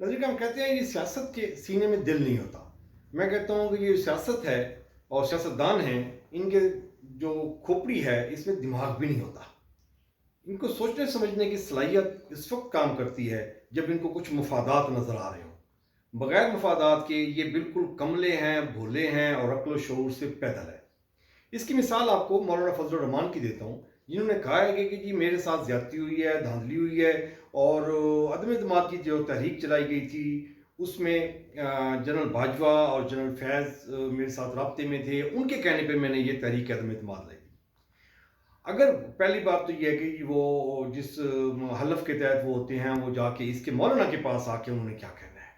नज़ीर हम कहते हैं ये सियासत के सीने में दिल नहीं होता। मैं कहता हूँ कि ये सियासत है और सियासतदान हैं, इनके जो खोपड़ी है इसमें दिमाग भी नहीं होता। इनको सोचने समझने की सलाहियत इस वक्त काम करती है जब इनको कुछ मफादात नज़र आ रहे हों। बगैर मफादात के ये बिल्कुल कमले हैं, भोले हैं और अक्ल शऊर से पैदल है। इसकी मिसाल आपको मौलाना फजल रहमान की देता हूँ, जिन्होंने कहा है कि जी मेरे साथ ज़्यादती हुई है, धांधली हुई है और अदम एतमाद की जो तहरीक चलाई गई थी उसमें जनरल बाजवा और जनरल फैज़ मेरे साथ राब्ते में थे, उनके कहने पे मैंने ये तहरीक अदम एतमाद लाई थी। अगर पहली बात तो ये है कि वो जिस हलफ के तहत वो होते हैं, वो जाके इसके मौलाना के पास आके उन्होंने क्या कहना है,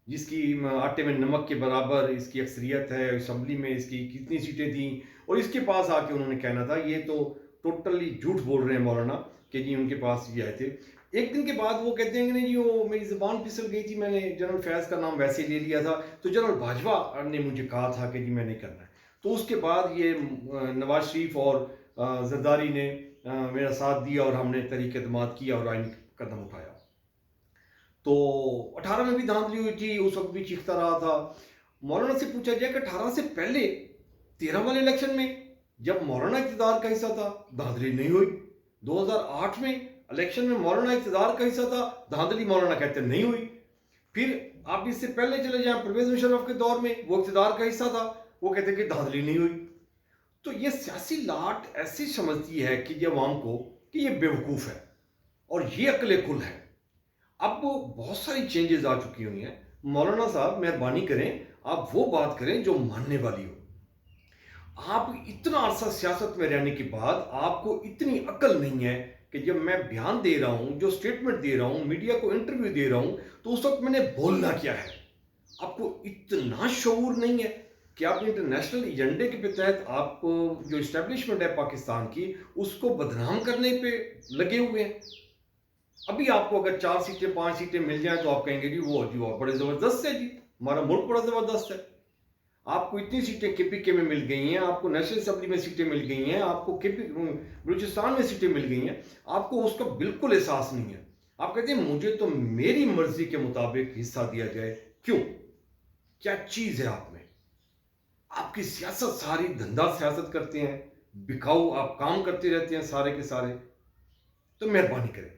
जिसकी आटे में नमक के बराबर इसकी अक्सरियत है, असम्बली में इसकी कितनी सीटें थी, और इसके पास आके उन्होंने कहना था। ये तो टोटली झूठ बोल रहे हैं मौलाना कि जी उनके पास ये आए थे। एक दिन के बाद वो कहते हैं कि नहीं जी वो मेरी ज़बान फिसल गई थी, मैंने जनरल फैज़ का नाम वैसे ले लिया था, तो जनरल बाजवा ने मुझे कहा था कि जी मैं नहीं करना है। तो उसके बाद ये नवाज शरीफ और जरदारी ने मेरा साथ दिया और हमने तहरीक एतमाद किया और आईनी कदम उठाया। तो 18 में भी धांधली हुई थी, उस वक्त भी चीखता रहा था। मौलाना से पूछा जाए कि 18 से पहले 13 वाले इलेक्शन में जब मौलाना इक़्तिदार का हिस्सा था, धांधली नहीं हुई। 2008 में इलेक्शन में मौलाना इक़्तिदार का हिस्सा था, धांधली मौलाना कहते नहीं हुई। फिर आप इससे पहले चले जाएं परवेज मुशर्रफ के दौर में, वो इक़्तिदार का हिस्सा था, वो कहते कि धांधली नहीं हुई। तो ये सियासी लाट ऐसी समझती है कि ये अवाम को कि ये बेवकूफ़ है और ये अक्ल कुल है। अब बहुत सारी चेंजेस आ चुकी हुई हैं। मौलाना साहब मेहरबानी करें, आप वो बात करें जो मानने वाली हो। आप इतना अरसा सियासत में रहने के बाद आपको इतनी अक्ल नहीं है कि जब मैं बयान दे रहा हूं, जो स्टेटमेंट दे रहा हूं, मीडिया को इंटरव्यू दे रहा हूं, तो उस वक्त मैंने बोलना क्या है। आपको इतना शऊर नहीं है कि आप इंटरनेशनल एजेंडे के तहत आप जो इस्टेब्लिशमेंट है पाकिस्तान की, उसको बदनाम करने पे लगे हुए हैं। अभी आपको अगर 4 सीटें 5 सीटें मिल जाएं तो आप कहेंगे जी वो बड़े ज़बरदस्त है जी, हमारा मुल्क बड़ा ज़बरदस्त है। आपको इतनी सीटें केपीके में मिल गई हैं, आपको नेशनल असेंबली में सीटें मिल गई हैं, आपको बलूचिस्तान में सीटें मिल गई हैं, आपको उसका बिल्कुल एहसास नहीं है। आप कहते हैं मुझे तो मेरी मर्जी के मुताबिक हिस्सा दिया जाए। क्यों? क्या चीज है आप में? आपकी सियासत सारी धंधा सियासत करते हैं, बिकाऊ आप काम करते रहते हैं सारे के सारे। तो मेहरबानी करें।